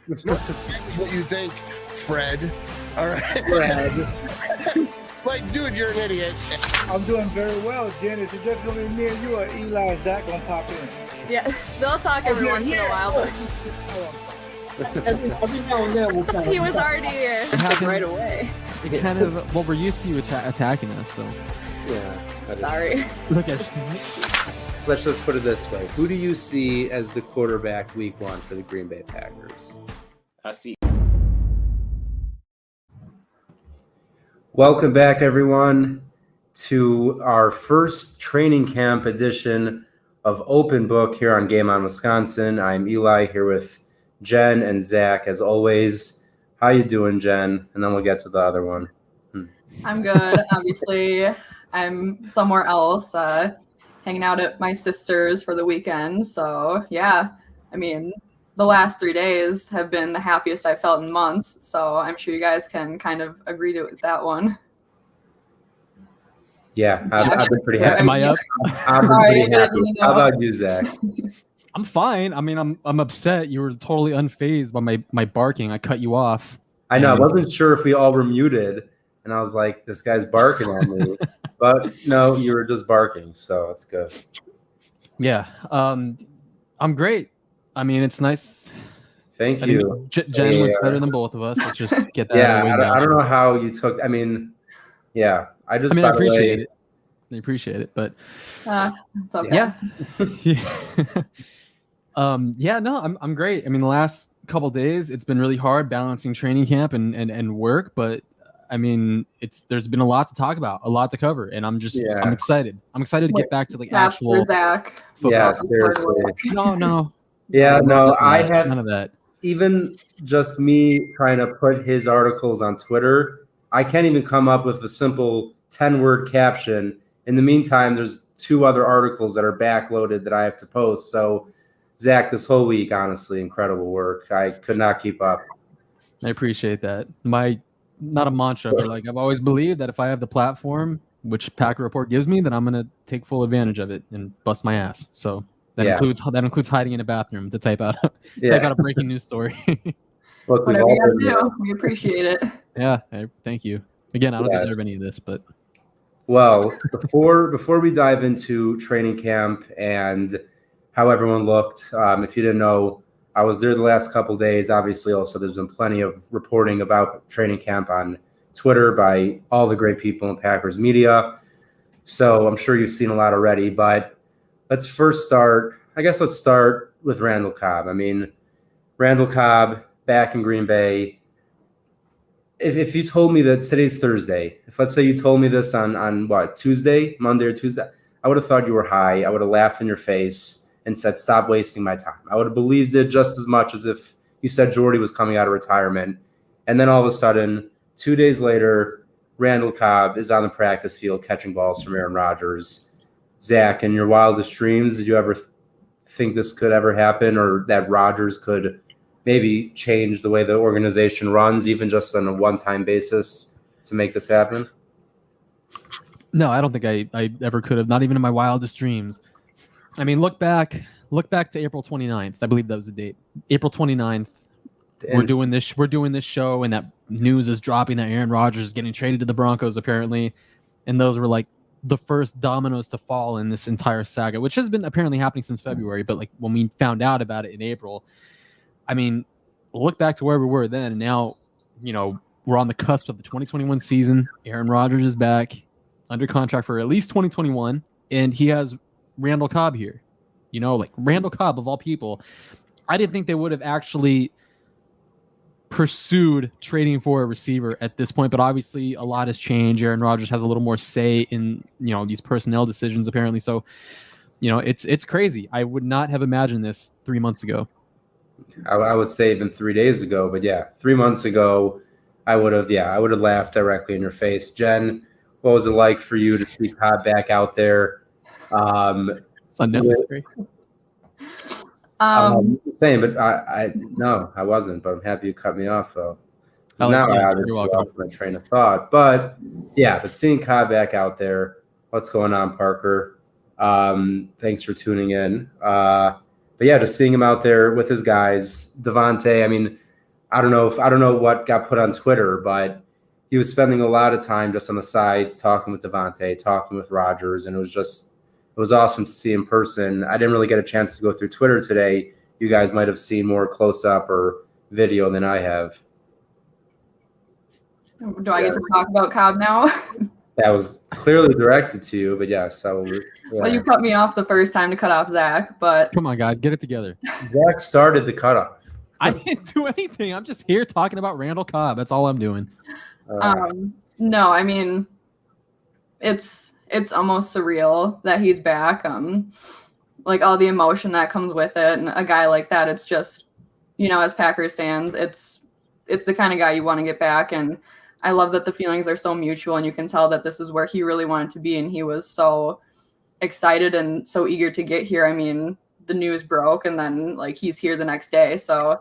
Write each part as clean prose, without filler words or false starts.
What you think, Fred? All right, Fred. Like, dude, you're an idiot. I'm doing very well, Jen. Is it just gonna be me and you, or Eli and Zach gonna pop in? Yeah, they'll talk every once in a while. Every now and then we'll kind of He was already here right away. It kind of, well, we're used to you attacking us, so. Yeah. Sorry. Look at Let's just put it this way. Who do you see as the quarterback week 1 for the Green Bay Packers? I see. Welcome back, everyone, to our first training camp edition of Open Book here on Game On Wisconsin. I'm Eli here with Jen and Zach, as always. How you doing, Jen? And then we'll get to the other one. I'm good. Obviously, I'm somewhere else, hanging out at my sister's for the weekend. So, yeah, I mean, the last 3 days have been the happiest I've felt in months. So I'm sure you guys can kind of agree to that one. Yeah, I've been pretty happy. Am I up? I've been pretty happy. How about you, Zach? I'm fine. I mean, I'm upset. You were totally unfazed by my barking. I cut you off. I know. I wasn't sure if we all were muted, and I was like, this guy's barking at me. But no, you were just barking, so it's good. Yeah. I'm great. I mean, it's nice. Thank I you. mean, Jen looks better than both of us. Let's just get that Yeah, out of the way now. I don't know how you took. I mean, yeah, I I appreciate it. I appreciate it, but It's okay. yeah. Yeah, no, I'm great. I mean, the last couple days, it's been really hard balancing training camp and work, but I mean, there's been a lot to talk about, a lot to cover, and I'm excited. I'm excited to get back to like Snaps actual for Zach. football. Yeah, seriously. No. Yeah, no, I have none of that. even just me trying to put his articles on Twitter. I can't even come up with a simple 10-word caption. In the meantime, there's 2 other articles that are backloaded that I have to post. So, Zach, this whole week, honestly, incredible work. I could not keep up. I appreciate that. Not a mantra, but like I've always believed that if I have the platform, which Packer Report gives me, then I'm gonna take full advantage of it and bust my ass. So that includes hiding in a bathroom to type out a breaking news story. Look, Whatever you gotta do, we appreciate it. Yeah, thank you. Again, I don't deserve any of this, but well, before we dive into training camp and how everyone looked, if you didn't know, I was there the last couple of days. Obviously, also there's been plenty of reporting about training camp on Twitter by all the great people in Packers media. So I'm sure you've seen a lot already. But let's start with Randall Cobb. I mean, Randall Cobb back in Green Bay. If you told me that today's Thursday, if let's say you told me this on Monday or Tuesday, I would have thought you were high. I would have laughed in your face and said, stop wasting my time. I would have believed it just as much as if you said Jordy was coming out of retirement. And then all of a sudden, 2 days later, Randall Cobb is on the practice field catching balls from Aaron Rodgers. Zach, in your wildest dreams, did you ever think this could ever happen, or that Rodgers could maybe change the way the organization runs, even just on a one-time basis, to make this happen? No, I don't think I ever could have, not even in my wildest dreams. I mean, look back to April 29th. I believe that was the date. April 29th. We're doing this show, and that news is dropping that Aaron Rodgers is getting traded to the Broncos, apparently. And those were like the first dominoes to fall in this entire saga, which has been apparently happening since February. But like when we found out about it in April, I mean, look back to where we were then, and now, we're on the cusp of the 2021 season. Aaron Rodgers is back under contract for at least 2021, and he has Randall Cobb here. Like Randall Cobb, of all people. I didn't think they would have actually pursued trading for a receiver at this point, but obviously a lot has changed. Aaron Rodgers has a little more say in, these personnel decisions, apparently. So, it's crazy. I would not have imagined this 3 months ago. I would say even 3 days ago, but 3 months ago, I would have laughed directly in your face. Jen, what was it like for you to see Cobb back out there? It's unnecessary. Same, but I wasn't. But I'm happy you cut me off though. Now I obviously lost my train of thought. But seeing Cobb back out there, what's going on, Parker? Thanks for tuning in. But yeah, just seeing him out there with his guys, Devontae. I mean, I don't know what got put on Twitter, but he was spending a lot of time just on the sides talking with Devontae, talking with Rodgers, and it was awesome to see in person. I didn't really get a chance to go through Twitter today. You guys might have seen more close up or video than I have. Do I get to talk about Cobb now? That was clearly directed to you, but yes. Well, you cut me off the first time to cut off Zach, but Come on, guys, get it together. Zach started the cutoff. I didn't do anything. I'm just here talking about Randall Cobb. That's all I'm doing. no, I mean, it's almost surreal that he's back. Like all the emotion that comes with it, and a guy like that, it's just, as Packers fans, it's the kind of guy you want to get back. And I love that the feelings are so mutual, and you can tell that this is where he really wanted to be, and he was so excited and so eager to get here. I mean, the news broke, and then like he's here the next day. So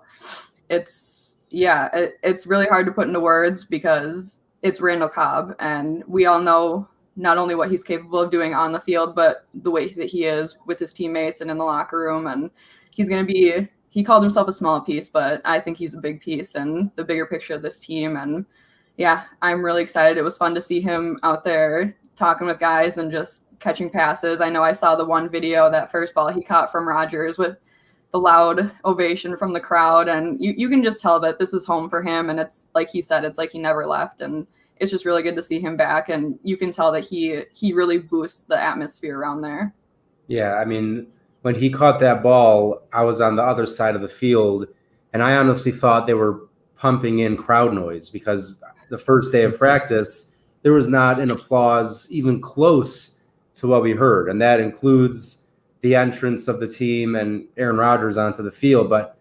it's really hard to put into words because it's Randall Cobb, and we all know not only what he's capable of doing on the field, but the way that he is with his teammates and in the locker room. And he's going to be, he called himself a small piece, but I think he's a big piece in the bigger picture of this team. And yeah, I'm really excited. It was fun to see him out there talking with guys and just catching passes. I know I saw the one video, that first ball he caught from Rodgers, with the loud ovation from the crowd. And you can just tell that this is home for him. And it's like he said, it's like he never left. And it's just really good to see him back. And you can tell that he really boosts the atmosphere around there. Yeah, I mean, when he caught that ball, I was on the other side of the field, and I honestly thought they were pumping in crowd noise because the first day of practice, there was not an applause even close to what we heard. And that includes the entrance of the team and Aaron Rodgers onto the field. But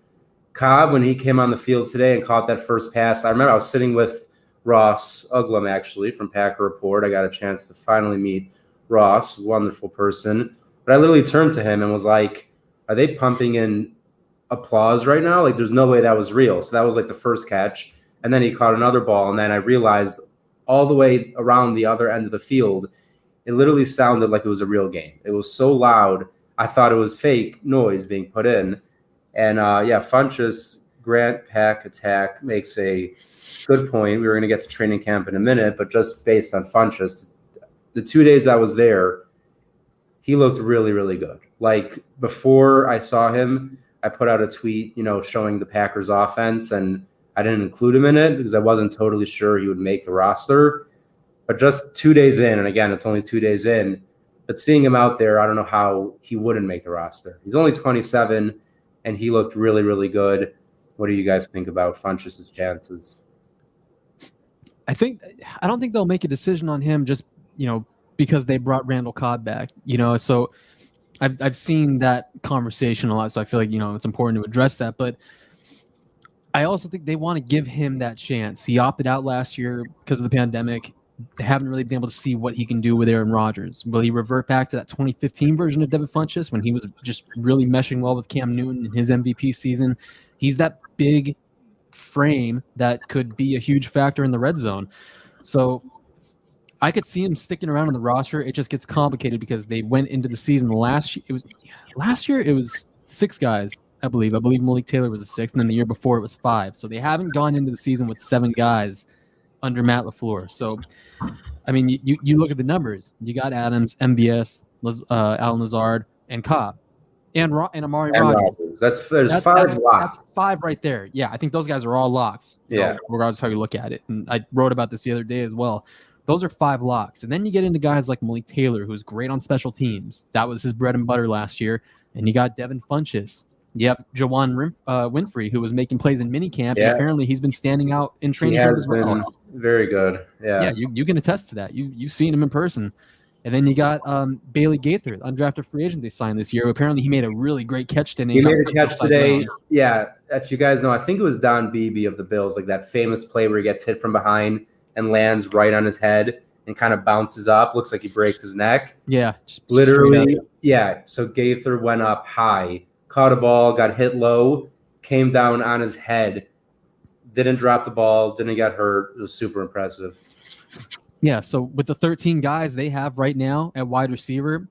Cobb, when he came on the field today and caught that first pass, I remember I was sitting with Ross Uglum, actually, from Packer Report. I got a chance to finally meet Ross, wonderful person. But I literally turned to him and was like, are they pumping in applause right now? Like, there's no way that was real. So that was like the first catch. And then he caught another ball. And then I realized all the way around the other end of the field, it literally sounded like it was a real game. It was so loud, I thought it was fake noise being put in. And Funchess, Grant Pack Attack makes a good point. We were going to get to training camp in a minute, but just based on Funchess, the 2 days I was there, he looked really, really good. Like, before I saw him, I put out a tweet, showing the Packers offense, and I didn't include him in it because I wasn't totally sure he would make the roster. But just 2 days in, and again, it's only 2 days in, but seeing him out there, I don't know how he wouldn't make the roster. He's only 27, and he looked really, really good. What do you guys think about Funchess' chances? I don't think they'll make a decision on him just, because they brought Randall Cobb back, so I've seen that conversation a lot. So I feel like, it's important to address that, but I also think they want to give him that chance. He opted out last year because of the pandemic. They haven't really been able to see what he can do with Aaron Rodgers. Will he revert back to that 2015 version of Devin Funchess when he was just really meshing well with Cam Newton in his MVP season? He's that big frame that could be a huge factor in the red zone. So I could see him sticking around on the roster. It just gets complicated because they went into the season last year it was 6 guys, I believe. I believe Malik Taylor was a 6th, and then the year before it was 5. So they haven't gone into the season with 7 guys under Matt LaFleur. So, I mean, you look at the numbers. You got Adams, MBS, Alan Lazard, and Cobb. And Amari Rodgers. There's 5 locks. That's 5 right there. Yeah, I think those guys are all locks. Regardless of how you look at it. And I wrote about this the other day as well. Those are 5 locks. And then you get into guys like Malik Taylor, who's great on special teams. That was his bread and butter last year. And you got Devin Funchess. Yep, Jawan Winfrey, who was making plays in minicamp. Yeah. And apparently he's been standing out in training camp as well. Very good. Yeah, you can attest to that. You've seen him in person. And then you got Bailey Gaither, undrafted free agent they signed this year. Apparently he made a really great catch today. He made a catch today. Zone. Yeah, if you guys know, I think it was Don Beebe of the Bills, like that famous play where he gets hit from behind and lands right on his head and kind of bounces up. Looks like he breaks his neck. Yeah. Literally, yeah. So Gaither went up high, caught a ball, got hit low, came down on his head, didn't drop the ball, didn't get hurt. It was super impressive. Yeah, so with the 13 guys they have right now at wide receiver,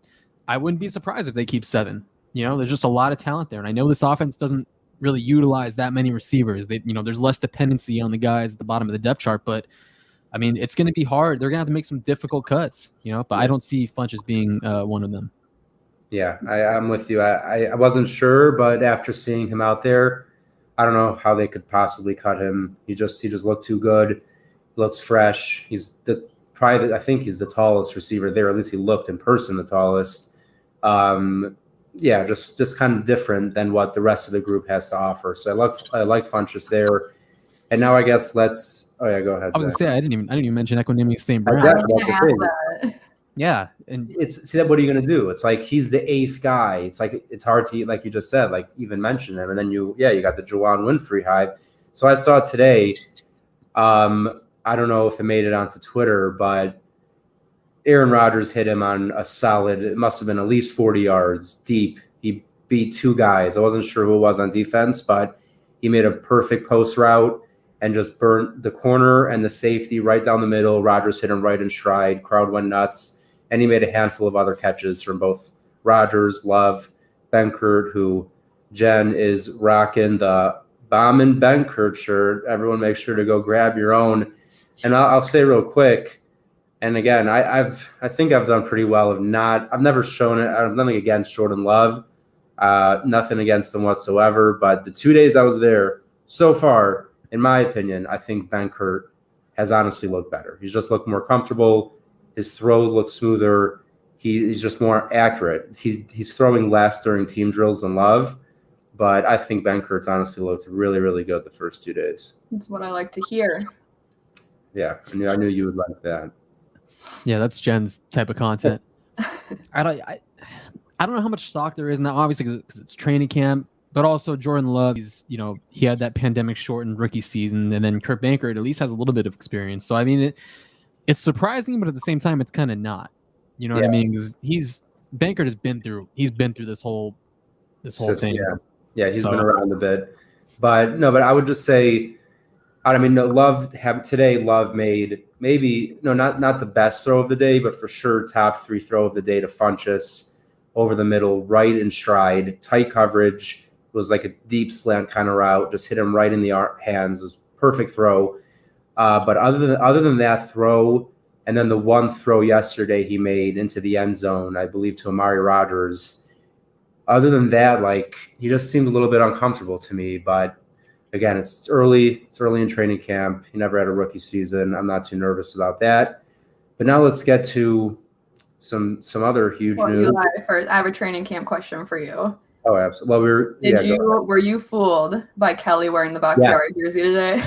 I wouldn't be surprised if they keep 7. There's just a lot of talent there, and I know this offense doesn't really utilize that many receivers. There's less dependency on the guys at the bottom of the depth chart, but I mean, it's going to be hard. They're going to have to make some difficult cuts, but I don't see Funchess being one of them. Yeah, I'm with you. I wasn't sure, but after seeing him out there, I don't know how they could possibly cut him. He just looked too good. He looks fresh. He's I think he's the tallest receiver there. At least he looked in person the tallest. Yeah, just kind of different than what the rest of the group has to offer. So I like Funchess there. And now I guess let's. Oh yeah, go ahead. I was gonna say I didn't even mention Equanimous St. Brown. Yeah, and see that. What are you gonna do? It's like he's the 8th guy. It's like it's hard to, like you just said, like even mention him. And then you got the Juwan Winfrey hype. So I saw today. I don't know if it made it onto Twitter, but Aaron Rodgers hit him on a solid. It must have been at least 40 yards deep. He beat 2 guys. I wasn't sure who it was on defense, but he made a perfect post route and just burnt the corner and the safety right down the middle. Rodgers hit him right in stride. Crowd went nuts. And he made a handful of other catches from both Rodgers, Love, Benkert, who Jen is rocking the Bombin' Benkert shirt. Everyone make sure to go grab your own. And I'll say real quick, and again, I think I've done pretty well. I've never shown it. I have nothing against Jordan Love, nothing against him whatsoever. But the 2 days I was there, so far, in my opinion, I think Benkert has honestly looked better. He's just looked more comfortable. His throws look smoother. He's just more accurate. He's throwing less during team drills than Love, but I think Benkert's honestly looked really, really good the first 2 days. That's what I like to hear. Yeah, I knew you would like that. Yeah, that's Jen's type of content. I don't know how much stock there is in that, obviously, because it's training camp, but also Jordan Love, he had that pandemic shortened rookie season, and then Kurt Benkert at least has a little bit of experience. So I mean, it's surprising, but at the same time, it's kind of not. You know what I mean? Because Benkert has been through this whole thing. Yeah, he's been around a bit, but I would just say, Love made maybe not the best throw of the day, but for sure top 3 throw of the day to Funchess over the middle, right in stride, tight coverage. It was like a deep slant kind of route, just hit him right in the hands. It was a perfect throw. But other than that throw, and then the one throw yesterday he made into the end zone, I believe to Amari Rodgers. Other than that, he just seemed a little bit uncomfortable to me. But again, it's early in training camp. He never had a rookie season. I'm not too nervous about that. But now let's get to some other huge news. First, I have a training camp question for you. Oh, absolutely. Well, were you fooled by Kelly wearing the Bakhtiari jersey today?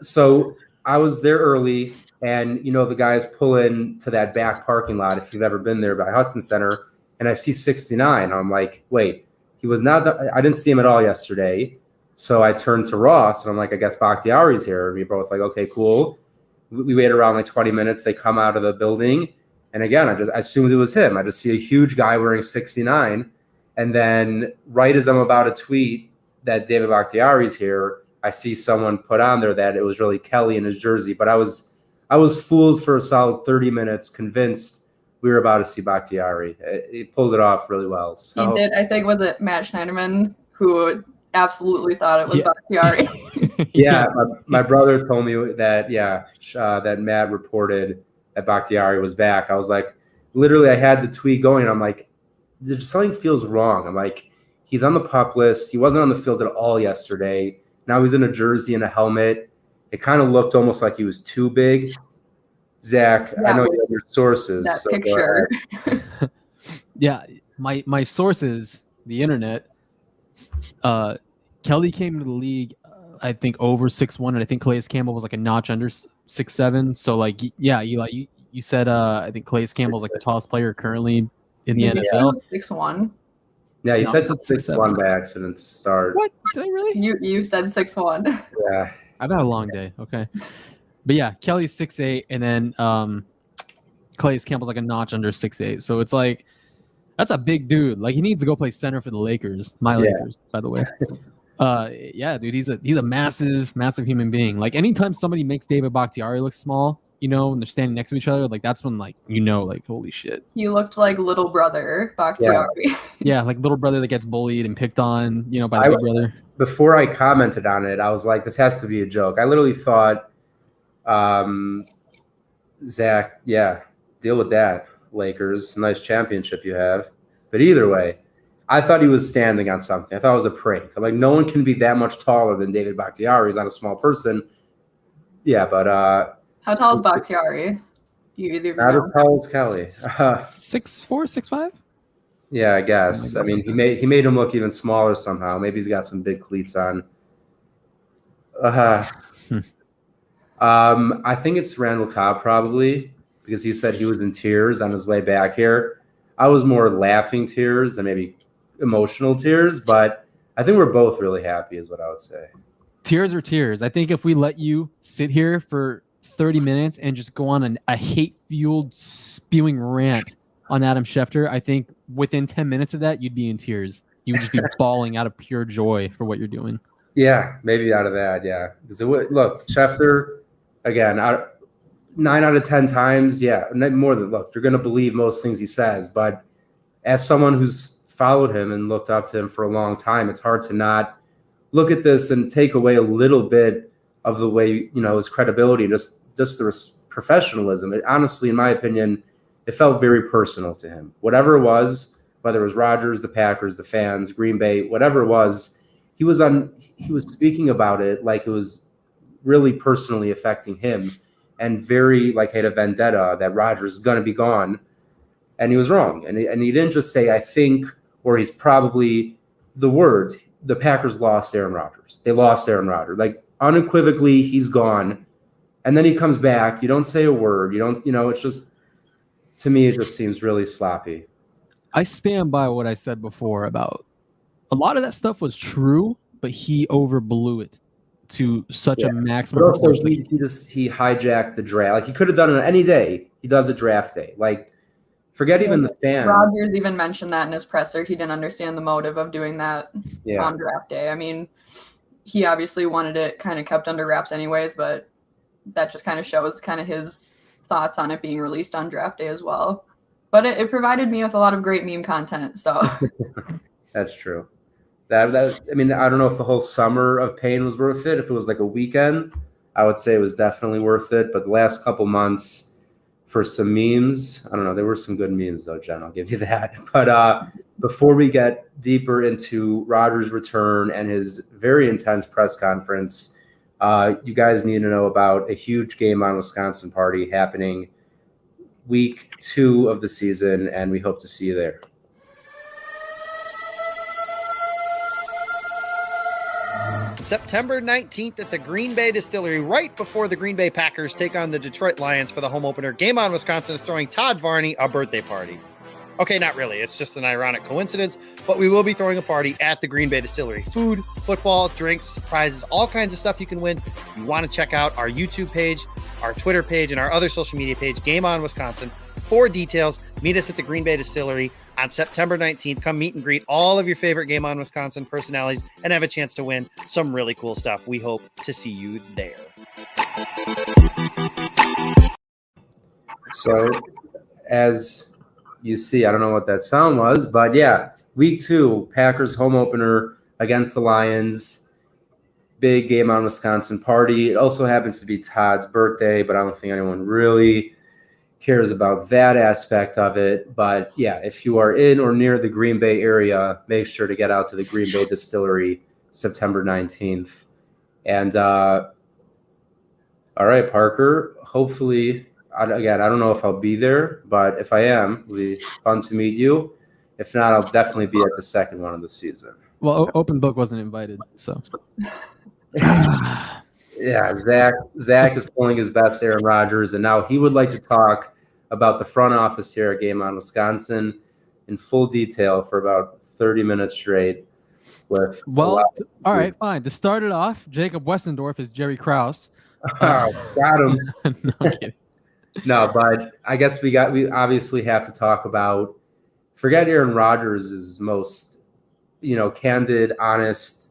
So I was there early, and the guys pull into that back parking lot. If you've ever been there by Hudson Center, and I see 69. I'm like, wait, he was not. I didn't see him at all yesterday. So I turned to Ross, and I'm like, I guess Bakhtiari's here. And we both like, okay, cool. We wait around 20 minutes. They come out of the building, and again, I assumed it was him. I just see a huge guy wearing 69, and then right as I'm about to tweet that David Bakhtiari's here, I see someone put on there that it was really Kelly in his jersey. But I was fooled for a solid 30 minutes, convinced we were about to see Bakhtiari. He pulled it off really well. So. He did. I think, was it Matt Schneiderman who absolutely thought it was Bakhtiari? Yeah, my brother told me that, that Matt reported that Bakhtiari was back. I was like, literally, I had the tweet going, and I'm like, something feels wrong. I'm like, he's on the PUP list. He wasn't on the field at all yesterday. Now he's in a jersey and a helmet. It kind of looked almost like he was too big. Zach, I know you have your sources. That picture. Yeah, my sources, the internet. Kelly came into the league, I think over 6'1", and I think Calais Campbell was like a notch under 6'7". So Eli, you said I think Calais Campbell's like the tallest player currently in the NFL. 6'1". Yeah, you said 6'1" by accident to start. What? Did I really? You said 6'1". Yeah. I've had a long day. Okay. But yeah, Kelly's 6'8", and then Calais Campbell's like a notch under 6'8". So it's like, that's a big dude. Like, he needs to go play center for the Lakers. Lakers, by the way. Yeah, dude, he's a massive, massive human being. Like, anytime somebody makes David Bakhtiari look small, when they're standing next to each other, like that's when like like holy shit. He looked like little brother Bakhtiari. Yeah, like little brother that gets bullied and picked on, by the big brother. Before I commented on it, I was like, this has to be a joke. I literally thought, Zach, deal with that, Lakers. Nice championship you have. But either way, I thought he was standing on something. I thought it was a prank. I'm like, no one can be that much taller than David Bakhtiari. He's not a small person. Yeah, but how tall is Bakhtiari? You either not as tall as Kelly. 6'4", 6'5"? Yeah, I guess. I mean, he made him look even smaller somehow. Maybe he's got some big cleats on. I think it's Randall Cobb probably, because he said he was in tears on his way back here. I was more laughing tears than maybe emotional tears, but I think we're both really happy is what I would say. Tears are tears. I think if we let you sit here for 30 minutes and just go on a hate-fueled spewing rant on Adam Schefter, I think within 10 minutes of that, you'd be in tears. You would just be bawling out of pure joy for what you're doing. Yeah, maybe out of that, yeah. Because look, Schefter, again, 9 out of 10 times, more than, look, you're going to believe most things he says. But as someone who's followed him and looked up to him for a long time, it's hard to not look at this and take away a little bit of the way, his credibility, just the professionalism. It, honestly, in my opinion, it felt very personal to him. Whatever it was, whether it was Rodgers, the Packers, the fans, Green Bay, whatever it was, he was speaking about it like it was really personally affecting him, and very like had a vendetta that Rodgers is going to be gone, and he was wrong. And he didn't just say, I think, or he's probably, the words, the Packers lost Aaron Rodgers. They lost Aaron Rodgers. Like unequivocally, he's gone. And then he comes back. You don't say a word. You don't, it's just, to me, it just seems really sloppy. I stand by what I said before about a lot of that stuff was true, but he overblew it to such a maximum. But also, he hijacked the draft. Like he could have done it any day. He does a draft day. Like, forget even the fan. Rodgers even mentioned that in his presser. He didn't understand the motive of doing that on draft day. I mean, he obviously wanted it kind of kept under wraps anyways, but that just kind of shows kind of his thoughts on it being released on draft day as well. But it provided me with a lot of great meme content. So that's true. That I mean, I don't know if the whole summer of pain was worth it. If it was like a weekend, I would say it was definitely worth it. But the last couple months for some memes, I don't know. There were some good memes though, Jen. I'll give you that. But before we get deeper into Rodgers' return and his very intense press conference, you guys need to know about a huge Game On Wisconsin party happening week 2 of the season, and we hope to see you there. September 19th at the Green Bay Distillery, right before the Green Bay Packers take on the Detroit Lions for the home opener. Game On Wisconsin is throwing Todd Varney a birthday party. Okay, not really. It's just an ironic coincidence, but we will be throwing a party at the Green Bay Distillery. Food, football, drinks, prizes, all kinds of stuff you can win. If you want to check out our YouTube page, our Twitter page, and our other social media page, Game On Wisconsin, for details. Meet us at the Green Bay Distillery on September 19th. Come meet and greet all of your favorite Game On Wisconsin personalities and have a chance to win some really cool stuff. We hope to see you there. So, as you see, I don't know what that sound was, but yeah, week 2, Packers home opener against the Lions. Big Game On Wisconsin party. It also happens to be Todd's birthday, but I don't think anyone really cares about that aspect of it. But yeah, if you are in or near the Green Bay area, make sure to get out to the Green Bay Distillery September 19th. And all right, Parker, hopefully, again, I don't know if I'll be there, but if I am, it'll be fun to meet you. If not, I'll definitely be at the second one of the season. Well, Open Book wasn't invited, so. Yeah, Zach is pulling his best Aaron Rodgers, and now he would like to talk about the front office here at Game On Wisconsin in full detail for about 30 minutes straight. All right, fine. To start it off, Jacob Westendorf is Jerry Krause. Got him. No, I'm kidding. No, but I guess we obviously have to talk about, forget Aaron Rodgers' most, candid, honest,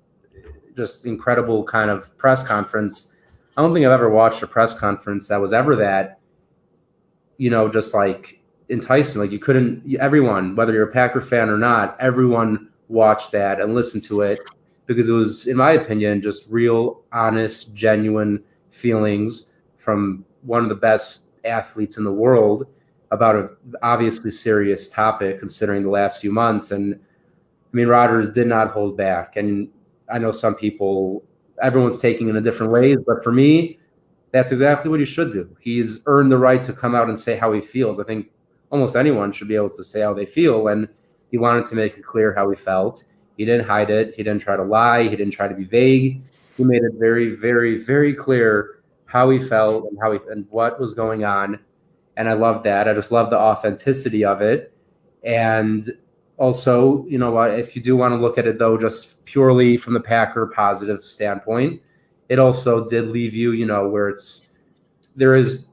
just incredible kind of press conference. I don't think I've ever watched a press conference that was ever that just like enticing. Like you couldn't, everyone, whether you're a Packer fan or not, everyone watched that and listened to it because it was, in my opinion, just real, honest, genuine feelings from one of the best athletes in the world about an obviously serious topic considering the last few months. And I mean, Rodgers did not hold back. And I know some people, everyone's taking it in a different ways, but for me, that's exactly what he should do. He's earned the right to come out and say how he feels. I think almost anyone should be able to say how they feel. And he wanted to make it clear how he felt. He didn't hide it. He didn't try to lie. He didn't try to be vague. He made it very, very, very clear how he felt and what was going on. And I love that. I just love the authenticity of it. And also, you know what, if you do want to look at it, though, just purely from the Packer positive standpoint, it also did leave you, where there is,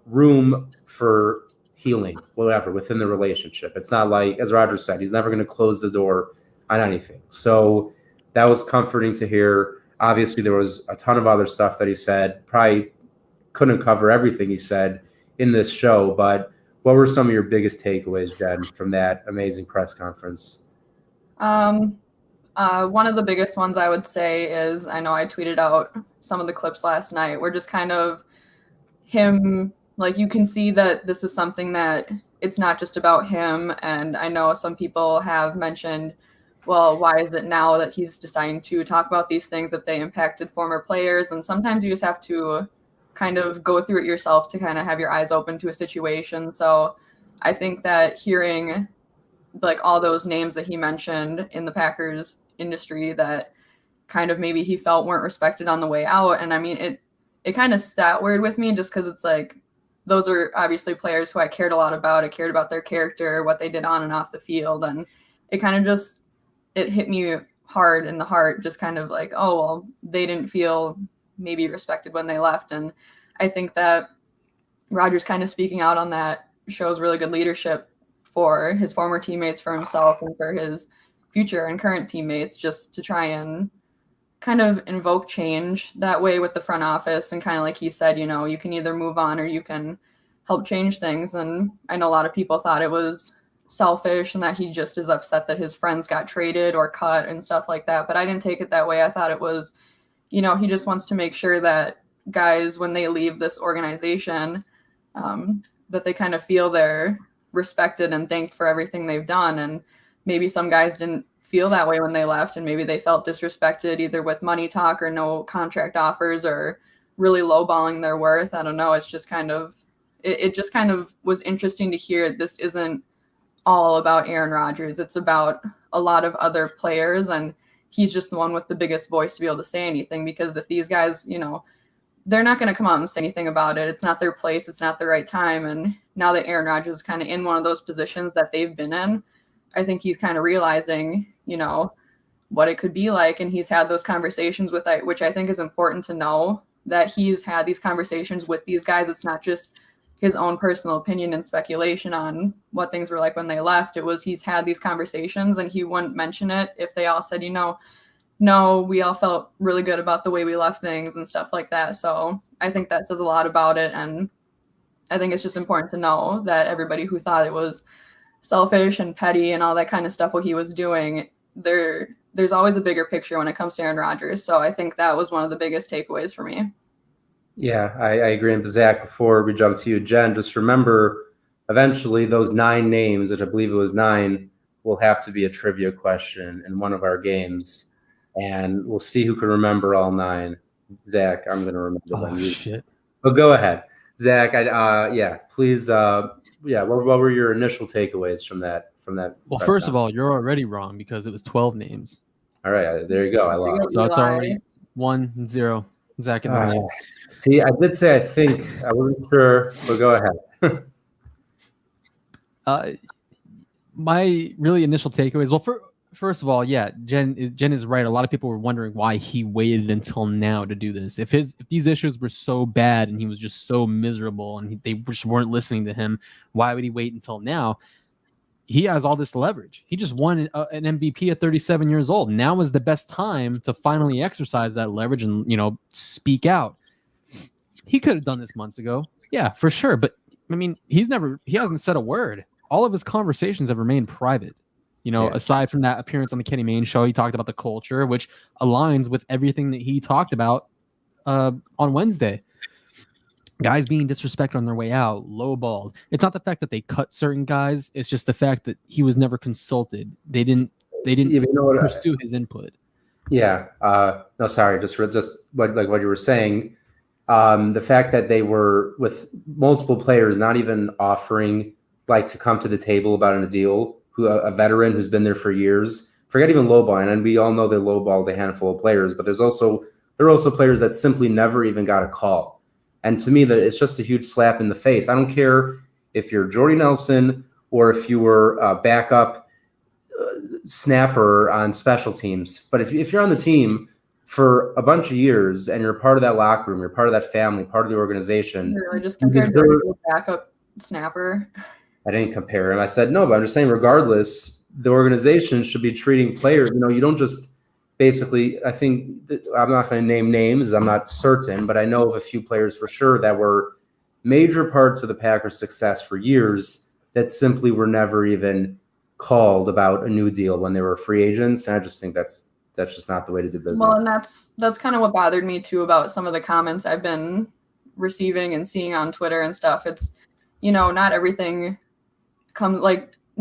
room for healing, whatever, within the relationship. It's not like, as Rodgers said, he's never going to close the door on anything. So that was comforting to hear. Obviously, there was a ton of other stuff that he said. Probably couldn't cover everything he said in this show, but what were some of your biggest takeaways, Jen, from that amazing press conference? One of the biggest ones I would say is, I know I tweeted out some of the clips last night, were just kind of him, like you can see that this is something that it's not just about him. And I know some people have mentioned, well, why is it now that he's deciding to talk about these things if they impacted former players? And sometimes you just have to kind of go through it yourself to kind of have your eyes open to a situation. So I think that hearing like all those names that he mentioned in the Packers industry that kind of maybe he felt weren't respected on the way out. And I mean, it kind of sat weird with me just because it's like, those are obviously players who I cared a lot about. I cared about their character, what they did on and off the field. And it kind of just, it hit me hard in the heart, just kind of like, oh, well, they didn't feel maybe respected when they left. And I think that Rodgers kind of speaking out on that shows really good leadership for his former teammates, for himself, and for his future and current teammates, just to try and kind of invoke change that way with the front office. And kind of like he said, you can either move on or you can help change things. And I know a lot of people thought it was selfish and that he just is upset that his friends got traded or cut and stuff like that. But I didn't take it that way. I thought it was, he just wants to make sure that guys, when they leave this organization, that they kind of feel they're respected and thanked for everything they've done. And maybe some guys didn't feel that way when they left, and maybe they felt disrespected either with money talk or no contract offers or really lowballing their worth. I don't know. It's just kind of, it just kind of was interesting to hear this isn't all about Aaron Rodgers. It's about a lot of other players, and he's just the one with the biggest voice to be able to say anything, because if these guys, they're not going to come out and say anything about it. It's not their place. It's not the right time. And now that Aaron Rodgers is kind of in one of those positions that they've been in, I think he's kind of realizing, what it could be like. And he's had those conversations which I think is important to know, that he's had these conversations with these guys. It's not just his own personal opinion and speculation on what things were like when they left. It was, he's had these conversations, and he wouldn't mention it if they all said, no, we all felt really good about the way we left things and stuff like that. So I think that says a lot about it. And I think it's just important to know that everybody who thought it was selfish and petty and all that kind of stuff, what he was doing, there's always a bigger picture when it comes to Aaron Rodgers. So I think that was one of the biggest takeaways for me. Yeah, I agree. And Zach, before we jump to you, Jen, just remember, eventually those 9 names, which I believe it was 9, will have to be a trivia question in one of our games. And we'll see who can remember all 9. Zach, I'm going to remember them. Shit. But go ahead. Zach, please. What were your initial takeaways from that? Well, first of all, you're already wrong because it was 12 names. All right, there you go. I lost. So it's already 1-0. Zach and I. See, I did say I think. I wasn't sure, but go ahead. My really initial takeaways. Well, first of all, yeah, Jen is right. A lot of people were wondering why he waited until now to do this. If these issues were so bad and he was just so miserable and they just weren't listening to him, why would he wait until now? He has all this leverage. He just won an MVP at 37 years old. Now is the best time to finally exercise that leverage and speak out. He could have done this months ago, yeah, for sure. But I mean, he hasn't said a word. All of his conversations have remained private. Aside from that appearance on the Kenny Mayne show, he talked about the culture, which aligns with everything that he talked about on Wednesday. Guys being disrespected on their way out, lowballed. It's not the fact that they cut certain guys. It's just the fact that he was never consulted. They didn't pursue his input. Yeah. No, sorry. Just what you were saying. The fact that they were with multiple players, not even offering to come to the table about a deal. A veteran who's been there for years. Forget even lowballing, and we all know they lowballed a handful of players. But there are also players that simply never even got a call. And to me, that it's just a huge slap in the face. I don't care if you're Jordy Nelson or if you were a backup snapper on special teams. But if you're on the team for a bunch of years and you're part of that locker room, you're part of that family, part of the organization. You really just compared Jordy to a backup snapper. I didn't compare him. I said no, but I'm just saying regardless, the organization should be treating players. You don't just basically, I think, I'm not going to name names, I'm not certain, but I know of a few players for sure that were major parts of the Packers' success for years that simply were never even called about a new deal when they were free agents. And I just think that's just not the way to do business. Well, and that's kind of what bothered me too about some of the comments I've been receiving and seeing on Twitter and stuff. It's, not everything comes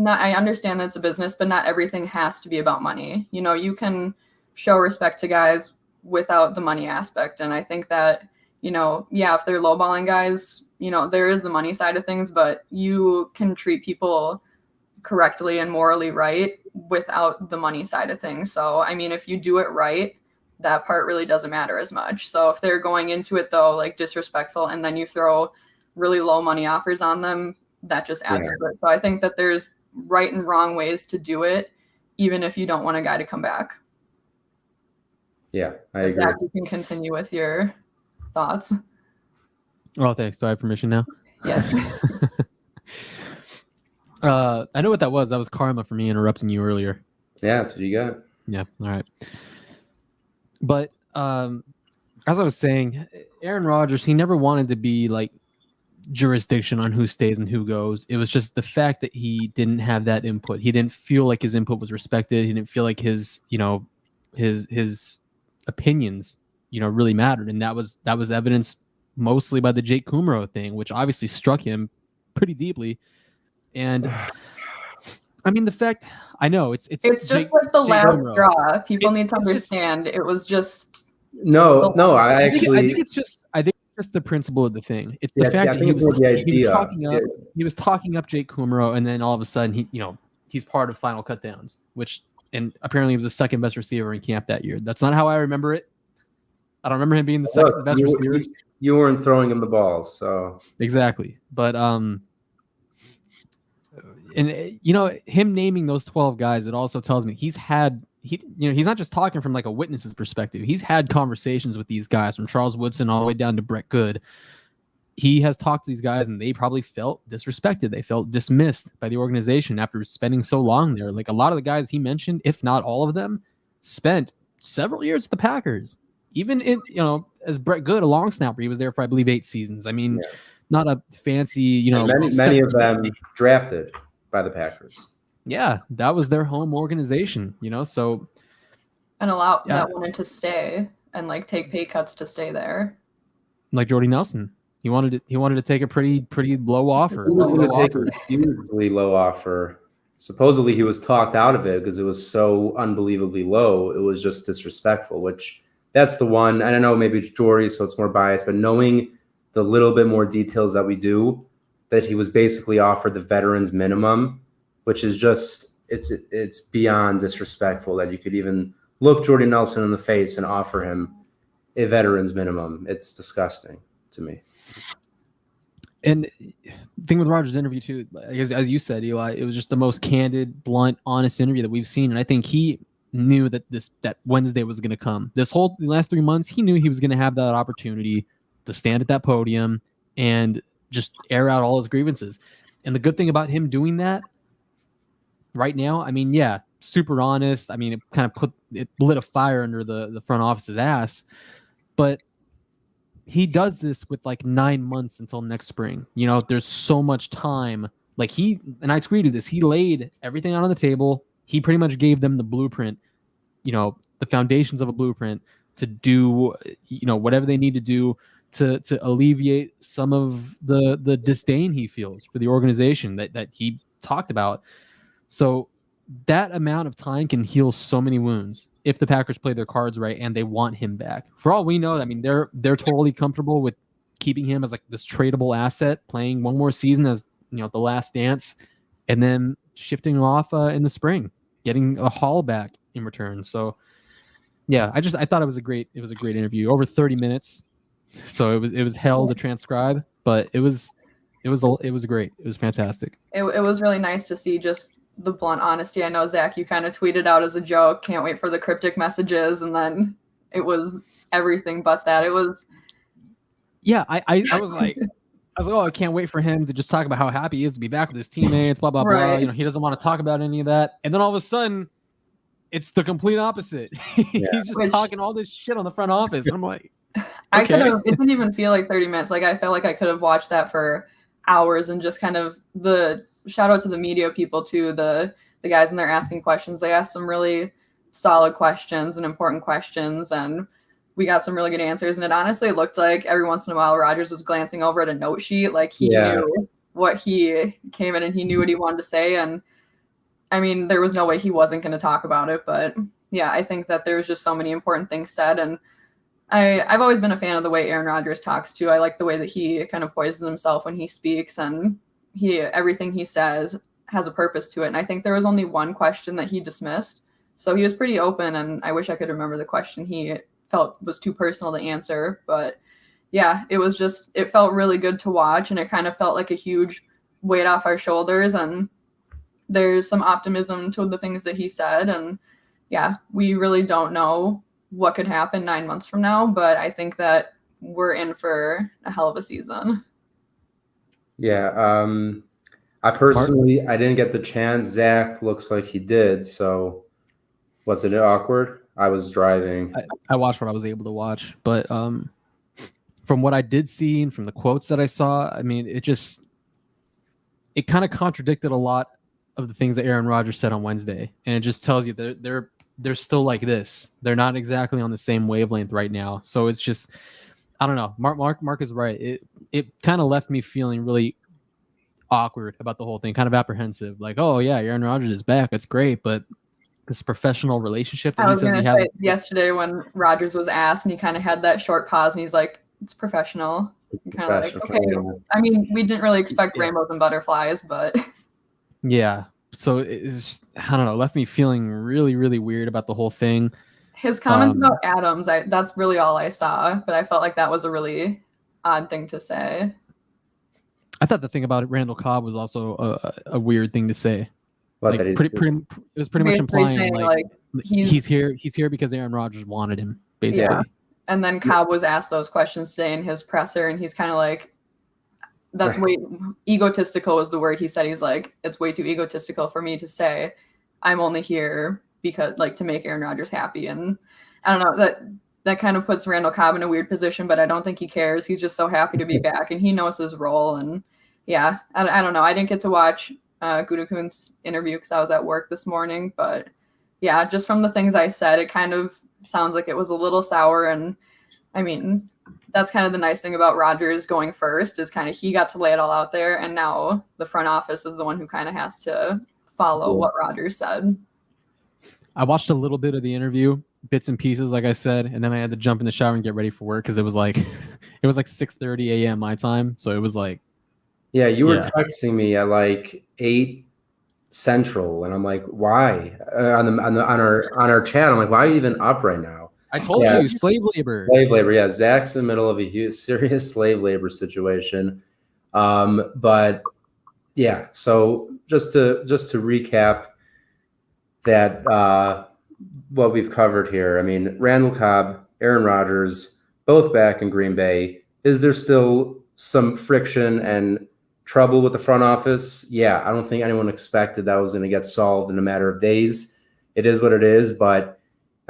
I understand that it's a business, but not everything has to be about money. You can show respect to guys without the money aspect. And I think that, if they're lowballing guys, there is the money side of things, but you can treat people correctly and morally right without the money side of things. So, I mean, if you do it right, that part really doesn't matter as much. So if they're going into it though, disrespectful, and then you throw really low money offers on them, that just adds to it. So I think that there's right and wrong ways to do it, even if you don't want a guy to come back. Yeah, I agree. Zach, you can continue with your thoughts. Oh, thanks. Do I have permission now? Yes. I know what that was. That was karma for me interrupting you earlier. Yeah, that's what you got. Yeah, all right. But as I was saying, Aaron Rodgers, he never wanted to be jurisdiction on who stays and who goes. It was just the fact that he didn't have that input. He didn't feel like his input was respected. He didn't feel like his opinions, really mattered. And that was evidenced mostly by the Jake Kumro thing, which obviously struck him pretty deeply. And I mean, the fact, I know it's just Jake, the Jake last Kumro. straw. People need to understand it was just. No, I think it's just the principle of the thing. It's the fact that he was talking up Jake Kumro, and then all of a sudden he's part of Final Cut Downs, and apparently he was the second best receiver in camp that year. That's not how I remember it. I don't remember him being the second best receiver. You weren't throwing him the ball, so exactly. But and him naming those 12 guys, it also tells me he's not just talking from a witness's perspective. He's had conversations with these guys from Charles Woodson all the way down to Brett Good. He has talked to these guys, and they probably felt disrespected. They felt dismissed by the organization after spending so long there. A lot of the guys he mentioned, if not all of them, spent several years at the Packers. Even as Brett Good, a long snapper, he was there for, I believe, 8 seasons. I mean, not a fancy, many of them drafted by the Packers. Yeah, that was their home organization, so. And a lot that wanted to stay and take pay cuts to stay there. Like Jordy Nelson. He wanted to take a pretty low offer. He was going to take a hugely low offer. Supposedly he was talked out of it because it was so unbelievably low. It was just disrespectful, which that's the one. I don't know, maybe it's Jordy, so it's more biased, but knowing the little bit more details that we do, that he was basically offered the veterans minimum, which is just, it's beyond disrespectful that you could even look Jordy Nelson in the face and offer him a veterans minimum. It's disgusting to me. And the thing with Rodgers' interview too, as you said, Eli, it was just the most candid, blunt, honest interview that we've seen. And I think he knew that Wednesday was going to come. The last 3 months, he knew he was going to have that opportunity to stand at that podium and just air out all his grievances. And the good thing about him doing that right now, I mean, yeah, super honest. I mean, it lit a fire under the front office's ass, but he does this with like 9 months until next spring. There's so much time. Like and I tweeted this, he laid everything out on the table. He pretty much gave them the blueprint, the foundations of a blueprint to do, whatever they need to do to alleviate some of the disdain he feels for the organization that he talked about. So that amount of time can heal so many wounds if the Packers play their cards right and they want him back. For all we know, I mean, they're totally comfortable with keeping him as like this tradable asset, playing one more season as the last dance, and then shifting him off in the spring, getting a haul back in return. So yeah, I thought it was a great interview, over 30 minutes. So it was hell to transcribe, but it was great. It was fantastic. It was really nice to see just the blunt honesty. I know, Zach, you kind of tweeted out as a joke, can't wait for the cryptic messages, and then it was everything but that. It was I was like, oh, I can't wait for him to just talk about how happy he is to be back with his teammates, blah blah right. blah. He doesn't want to talk about any of that, and then all of a sudden it's the complete opposite. He's just talking all this shit on the front office, and I'm like, okay. It didn't even feel like 30 minutes. Like, I felt like I could have watched that for hours, and just kind of the shout out to the media people too, the guys in there asking questions. They asked some really solid questions and important questions, and we got some really good answers. And it honestly looked like every once in a while Rodgers was glancing over at a note sheet, like he knew what he came in and he knew what he wanted to say. And I mean, there was no way he wasn't going to talk about it, but yeah, I think that there's just so many important things said. And I've always been a fan of the way Aaron Rodgers talks too. I like the way that he kind of poises himself when he speaks, and everything he says has a purpose to it. And I think there was only one question that he dismissed. So he was pretty open, and I wish I could remember the question he felt was too personal to answer. But yeah, it felt really good to watch, and it kind of felt like a huge weight off our shoulders. And there's some optimism to the things that he said. And yeah, we really don't know what could happen 9 months from now, but I think that we're in for a hell of a season. Yeah. I personally, I didn't get the chance. Zach looks like he did. So was it awkward? I was driving. I watched what I was able to watch, but from what I did see and from the quotes that I saw, I mean, it kind of contradicted a lot of the things that Aaron Rodgers said on Wednesday. And it just tells you they're still like this. They're not exactly on the same wavelength right now. So it's just, I don't know. Mark is right. It kind of left me feeling really awkward about the whole thing, kind of apprehensive. Like, oh yeah, Aaron Rodgers is back. It's great, but this professional relationship that I he was says going he to say has. yesterday when Rodgers was asked, and he kind of had that short pause, and he's like, "It's professional." Kind of like, okay. I mean, we didn't really expect rainbows and butterflies, but yeah. So it's just, I don't know, left me feeling really, really weird about the whole thing. His comments about Adams, that's really all I saw, but I felt like that was a really odd thing to say. I thought the thing about Randall Cobb was also a weird thing to say. Like, it was pretty much implying saying, like he's here because Aaron Rodgers wanted him, basically. Yeah. And then Cobb was asked those questions today in his presser, and he's kind of like, that's way egotistical was the word he said. He's like, it's way too egotistical for me to say I'm only here because like to make Aaron Rodgers happy. And I don't know, that kind of puts Randall Cobb in a weird position, but I don't think he cares. He's just so happy to be back, and he knows his role. And yeah, I don't know. I didn't get to watch Gutekunst's interview because I was at work this morning, but yeah, just from the things I said, it kind of sounds like it was a little sour. And I mean, that's kind of the nice thing about Rodgers going first is kind of he got to lay it all out there, and now the front office is the one who kind of has to follow what Rodgers said. I watched a little bit of the interview, bits and pieces, like I said, and then I had to jump in the shower and get ready for work because it was like 6:30 a.m. my time, so it was like. Yeah, you were texting me at like 8 Central, and I'm like, why? On our chat, I'm like, why are you even up right now? I told you, slave labor. Slave labor, yeah. Zach's in the middle of a serious slave labor situation. But yeah, so just to recap that what we've covered here. I mean, Randall Cobb, Aaron Rodgers, both back in Green Bay. Is there still some friction and trouble with the front office? Yeah, I don't think anyone expected that was going to get solved in a matter of days. It is what it is, but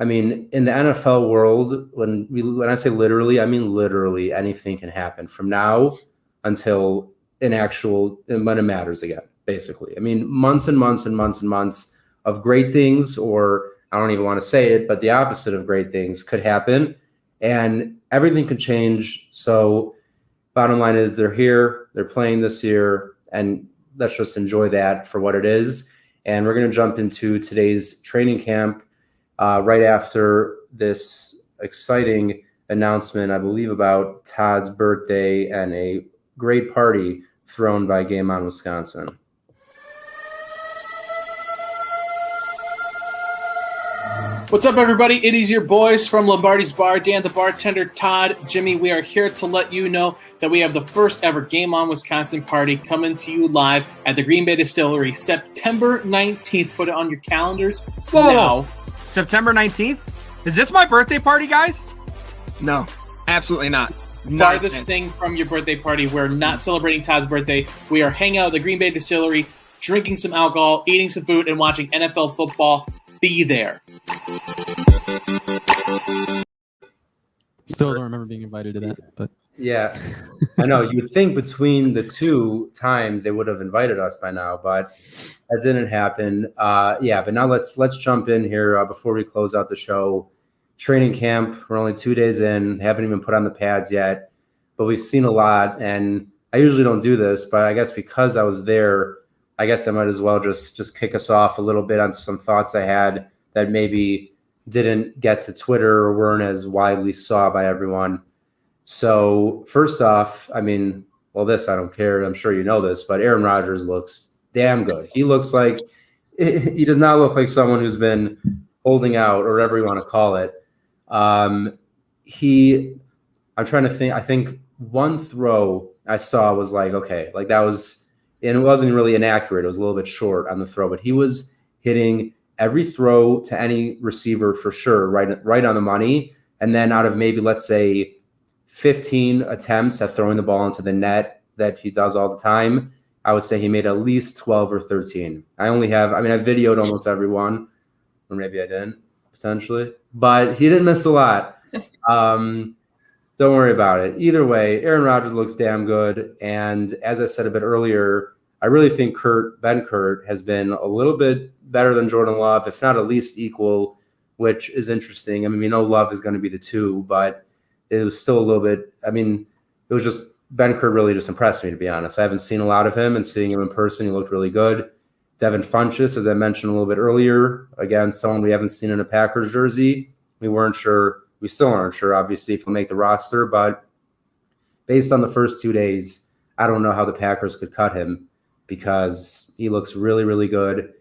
I mean, in the NFL world, when I say literally, I mean literally anything can happen from now until when it matters again, basically. I mean, months and months and months and months of great things, or I don't even want to say it, but the opposite of great things could happen, and everything could change. So bottom line is they're here, they're playing this year, and let's just enjoy that for what it is. And we're going to jump into today's training camp right after this exciting announcement, I believe, about Todd's birthday and a great party thrown by Game On Wisconsin. What's up, everybody? It is your boys from Lombardi's Bar, Dan the bartender, Todd, Jimmy. We are here to let you know that we have the first ever Game On Wisconsin party coming to you live at the Green Bay Distillery, September 19th. Put it on your calendars now. September 19th? Is this my birthday party, guys? No, absolutely not. Farthest thing from your birthday party. We're not celebrating Todd's birthday. We are hanging out at the Green Bay Distillery, drinking some alcohol, eating some food, and watching NFL football. Be there. Still don't remember being invited to that, but yeah, I know. You'd think between the two times they would have invited us by now, but that didn't happen. But now let's jump in here before we close out the show. Training camp. We're only 2 days in. Haven't even put on the pads yet, but we've seen a lot. And I usually don't do this, but I guess because I was there, I guess I might as well just kick us off a little bit on some thoughts I had that maybe didn't get to Twitter or weren't as widely saw by everyone. So first off, I mean, well, this I don't care. I'm sure you know this, but Aaron Rodgers looks damn good. He looks like he does not look like someone who's been holding out or whatever you want to call it. I'm trying to think. I think one throw I saw was like, okay, like that was, and it wasn't really inaccurate. It was a little bit short on the throw, but he was hitting every throw to any receiver for sure, right on the money. And then out of maybe, let's say, 15 attempts at throwing the ball into the net that he does all the time, I would say he made at least 12 or 13. I videoed almost every one, or maybe I didn't, potentially. But he didn't miss a lot. Don't worry about it. Either way, Aaron Rodgers looks damn good. And as I said a bit earlier, I really think Ben Kurt has been a little bit better than Jordan Love, if not at least equal, which is interesting. I mean, we know Love is going to be the 2, but it was still a little bit, it was just Ben Kurt really just impressed me, to be honest. I haven't seen a lot of him, and seeing him in person, he looked really good. Devin Funchess, as I mentioned a little bit earlier, again, someone we haven't seen in a Packers jersey. We still aren't sure, obviously, if he'll make the roster, but based on the first 2 days, I don't know how the Packers could cut him because he looks really, really good.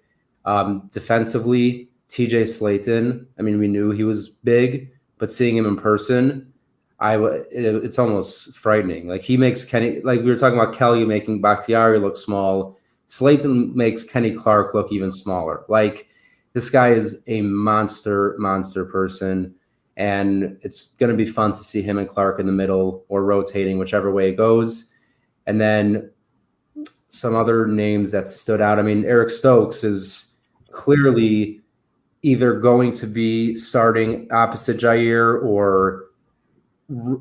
Defensively, TJ Slayton, we knew he was big, but seeing him in person, it's almost frightening. Like, he makes Kenny, like we were talking about Kelly making Bakhtiari look small. Slayton makes Kenny Clark look even smaller. Like, this guy is a monster person, and it's going to be fun to see him and Clark in the middle or rotating, whichever way it goes. And then some other names that stood out. Eric Stokes is clearly either going to be starting opposite Jair, or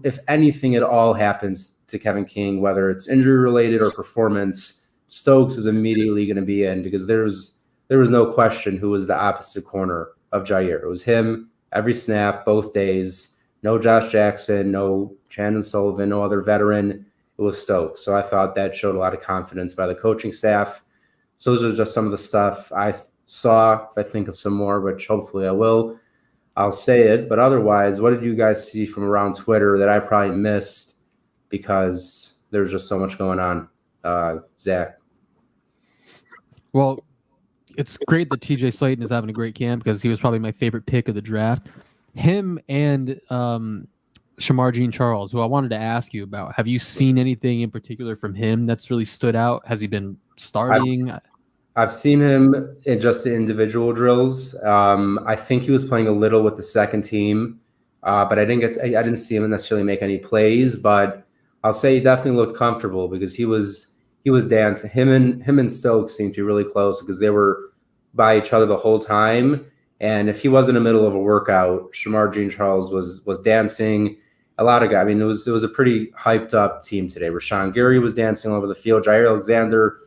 if anything at all happens to Kevin King, whether it's injury related or performance, Stokes is immediately going to be in, because there was no question who was the opposite corner of Jair. It was him every snap, both days. No Josh Jackson, no Chandon Sullivan, no other veteran. It was Stokes. So I thought that showed a lot of confidence by the coaching staff. So those are just some of the stuff I saw. If I think of some more, which hopefully I will, I'll say it. But otherwise, what did you guys see from around Twitter that I probably missed because there's just so much going on? Zach? Well, it's great that TJ Slayton is having a great camp, because he was probably my favorite pick of the draft. Him and Shamar Jean-Charles, who I wanted to ask you about. Have you seen anything in particular from him that's really stood out? Has he been starting? I've seen him in just the individual drills. I think he was playing a little with the second team, but I didn't see him necessarily make any plays. But I'll say he definitely looked comfortable, because he was dancing. Him and Stokes seemed to be really close, because they were by each other the whole time. And if he was in the middle of a workout, Shamar Jean-Charles was dancing. A lot of guys. I mean, it was a pretty hyped up team today. Rashawn Gary was dancing all over the field. Jair Alexander,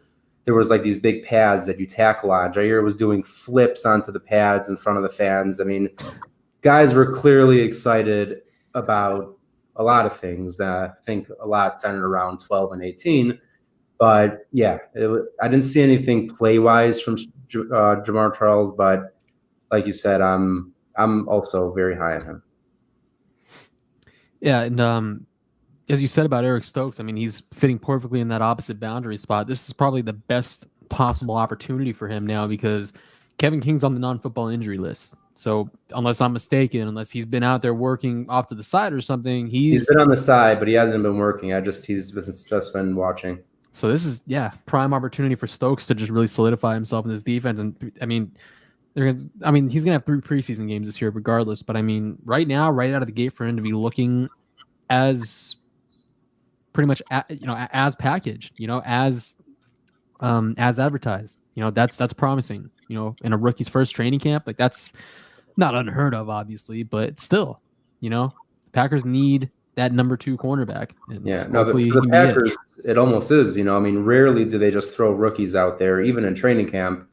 there was like these big pads that you tackle on. Jair was doing flips onto the pads in front of the fans. I mean, guys were clearly excited about a lot of things. I think a lot centered around 12 and 18. But yeah, I didn't see anything play-wise from Jamar Charles. But like you said, I'm also very high on him. Yeah, and as you said about Eric Stokes, I mean, he's fitting perfectly in that opposite boundary spot. This is probably the best possible opportunity for him now because Kevin King's on the non-football injury list. So unless I'm mistaken, unless he's been out there working off to the side or something, he's been on the side, but he hasn't been working. He's just been watching. So this is prime opportunity for Stokes to just really solidify himself in this defense. And I mean, he's gonna have 3 preseason games this year regardless. But I mean, right now, right out of the gate, for him to be looking as pretty much as packaged, as advertised, that's promising. In a rookie's first training camp, like that's not unheard of, obviously, but still, the Packers need that number 2 cornerback. But for the Packers, it almost is. I mean, rarely do they just throw rookies out there, even in training camp,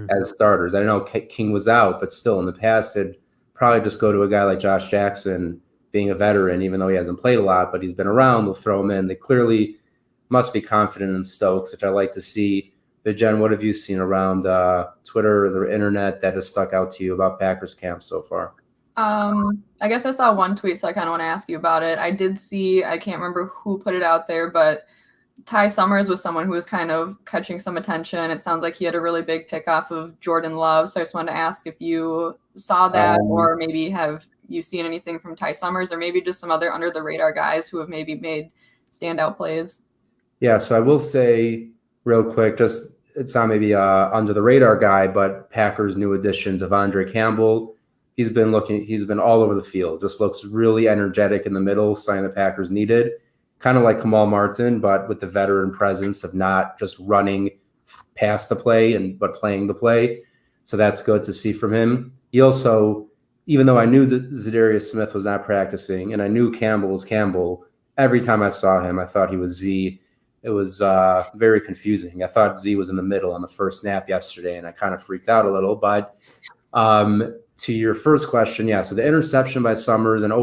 as starters. I know King was out, but still, in the past, they'd probably just go to a guy like Josh Jackson, being a veteran, even though he hasn't played a lot, but he's been around. They'll throw him in. They clearly must be confident in Stokes, which I like to see. But Jen, what have you seen around Twitter or the internet that has stuck out to you about Packers camp so far? I guess I saw one tweet, so I kind of want to ask you about it. I did see, I can't remember who put it out there, but Ty Summers was someone who was kind of catching some attention. It sounds like he had a really big pick off of Jordan Love. So I just wanted to ask if you saw that, or maybe have you seen anything from Ty Summers, or maybe just some other under the radar guys who have maybe made standout plays. Yeah, so I will say real quick, just it's not maybe under the radar guy, but Packers' new addition, Devondre Campbell. He's been all over the field. Just looks really energetic in the middle, something the Packers needed. Kind of like Kamal Martin, but with the veteran presence of not just running past the play but playing the play. So that's good to see from him. He also, even though I knew that Zadarius Smith was not practicing and I knew Campbell was Campbell, every time I saw him, I thought he was Z. It was very confusing. I thought Z was in the middle on the first snap yesterday, and I kind of freaked out a little. But to your first question, so the interception by Summers, and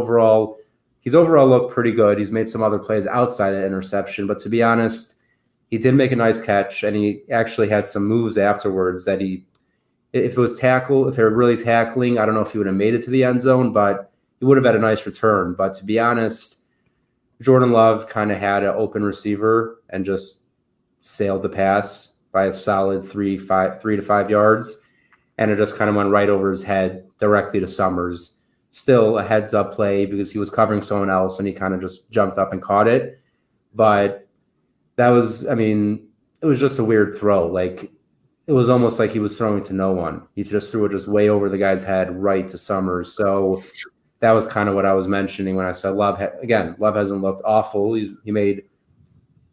he's overall looked pretty good. He's made some other plays outside that interception, but to be honest, he did make a nice catch, and he actually had some moves afterwards that if they were really tackling, I don't know if he would have made it to the end zone, but he would have had a nice return. But to be honest, Jordan Love kind of had an open receiver and just sailed the pass by a solid 3 to 5 yards. And it just kind of went right over his head directly to Summers. Still a heads up play because he was covering someone else and he kind of just jumped up and caught it. But it was just a weird throw. Like, it was almost like he was throwing to no one. He just threw it just way over the guy's head right to Summers. So that was kind of what I was mentioning when I said Love hasn't looked awful. He made,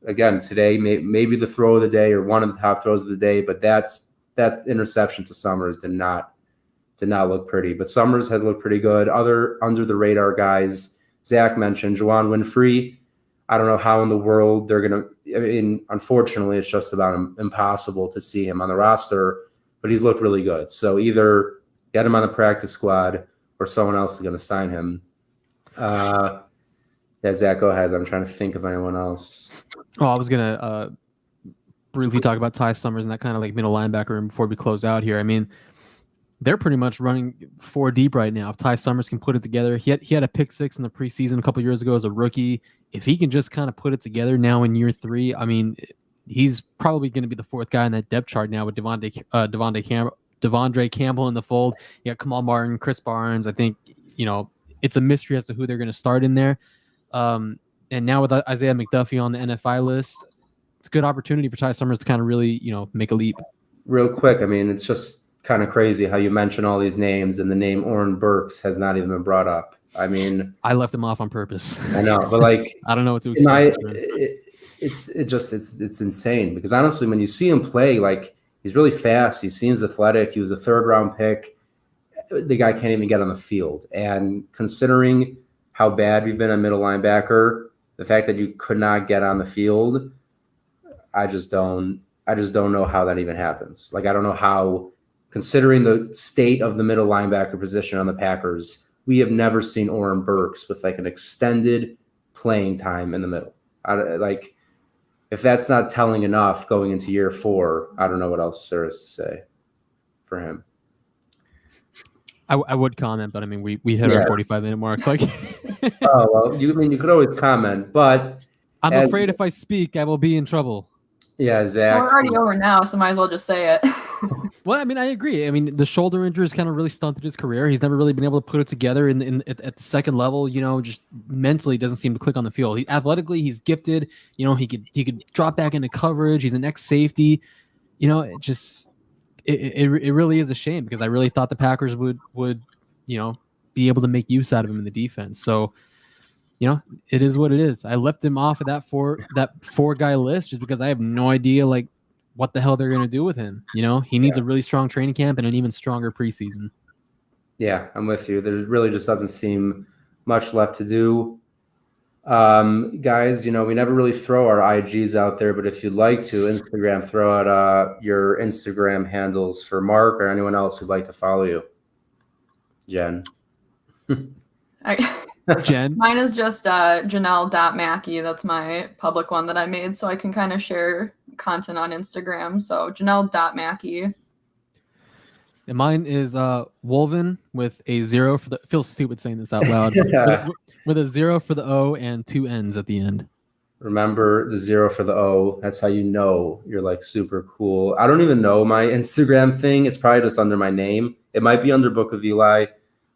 again, today, maybe the throw of the day or one of the top throws of the day, but that interception to Summers did not look pretty. But Summers has looked pretty good. Other under the radar guys, Zach mentioned Juwan Winfrey. I don't know how in the world they're going to, unfortunately, it's just about impossible to see him on the roster, but he's looked really good. So either get him on the practice squad or someone else is going to sign him. Zach, go ahead. I'm trying to think of anyone else. Oh, I was going to briefly talk about Ty Summers and that kind of like middle linebacker room before we close out here. I mean, they're pretty much running 4 deep right now. If Ty Summers can put it together, he had a pick 6 in the preseason a couple years ago as a rookie. If he can just kind of put it together now in year 3, I mean, he's probably going to be the 4th guy in that depth chart now with Devondre Campbell in the fold. You got Kamal Martin, Chris Barnes. I think, it's a mystery as to who they're going to start in there. And now with Isaiah McDuffie on the NFI list, it's a good opportunity for Ty Summers to kind of really, make a leap. Real quick, I mean, it's just kind of crazy how you mention all these names and the name Oren Burks has not even been brought up. I mean, I left him off on purpose. I know, but like, I don't know what to expect. It's insane because honestly, when you see him play, like, he's really fast. He seems athletic. He was a 3rd round pick. the guy can't even get on the field. And considering how bad we've been at middle linebacker, the fact that you could not get on the field, I just don't know how that even happens. Like, I don't know how, considering the state of the middle linebacker position on the Packers, we have never seen Oren Burks with like an extended playing time in the middle. Like, if that's not telling enough going into year 4, I don't know what else there is to say for him. I would comment, but I mean, we hit our 45-minute mark, so I can't. Oh, well, you could always comment, but I'm afraid if I speak, I will be in trouble. Yeah, Zach. We're already over now, so might as well just say it. Well, I mean, I agree. I mean, the shoulder injuries kind of really stunted his career. He's never really been able to put it together at the second level. You know, just mentally doesn't seem to click on the field. Athletically, he's gifted. You know, he could drop back into coverage. He's an ex-safety. You know, it really is a shame because I really thought the Packers would be able to make use out of him in the defense. So, you know, it is what it is. I left him off of that four guy list just because I have no idea like what the hell they're going to do with him. You know, he needs a really strong training camp and an even stronger preseason. Yeah, I'm with you. There really just doesn't seem much left to do. Guys, you know, we never really throw our IGs out there, but if you'd like to, Instagram, throw out your Instagram handles for Mark or anyone else who'd like to follow you. Jen. Jen? Mine is just Janelle.Mackey. That's my public one that I made, so I can kind of share content on Instagram. So Janelle.Mackey. And mine is Wolven with a 0 for the. It feels stupid saying this out loud. With a 0 for the O and 2 N's at the end. Remember the 0 for the O. That's how you know you're like super cool. I don't even know my Instagram thing. It's probably just under my name. It might be under Book of Eli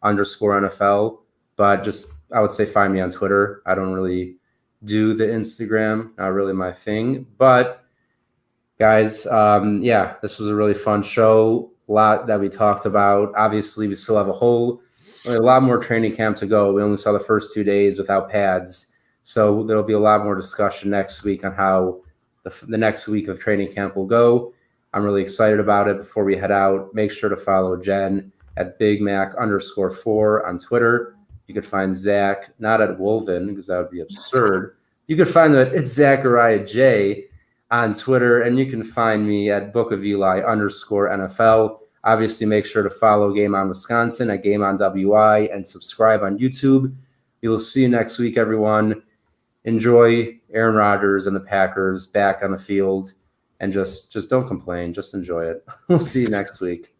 _NFL, but just I would say find me on Twitter. I don't really do the Instagram, not really my thing. But guys, this was a really fun show. A lot that we talked about. Obviously, we still have a lot more training camp to go. We only saw the first 2 days without pads. So there'll be a lot more discussion next week on how the next week of training camp will go. I'm really excited about it. Before we head out, make sure to follow Jen at BigMac_4 on Twitter. You could find Zach, not at Wolven, because that would be absurd. You could find them at Zachariah J on Twitter, and you can find me at Book of Eli _NFL. Obviously, make sure to follow Game On Wisconsin at Game On WI and subscribe on YouTube. We will see you next week, everyone. Enjoy Aaron Rodgers and the Packers back on the field, and just don't complain. Just enjoy it. We'll see you next week.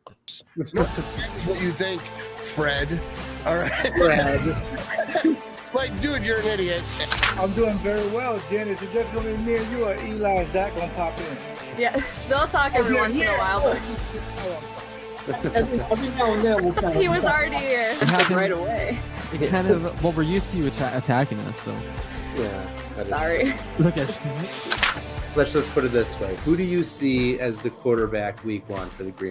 What you think, Fred? All right, Fred. Like, dude, you're an idiot. I'm doing very well, Jen. Is it just going to be me and you, or Eli and Zach going to pop in? Yeah, they'll talk every once in a while. But Every now and then we'll kind of. he was already here right away. It kind of we're used to you attacking us, so. Yeah. Sorry. Look at. Let's just put it this way. Who do you see as the quarterback week 1 for the Green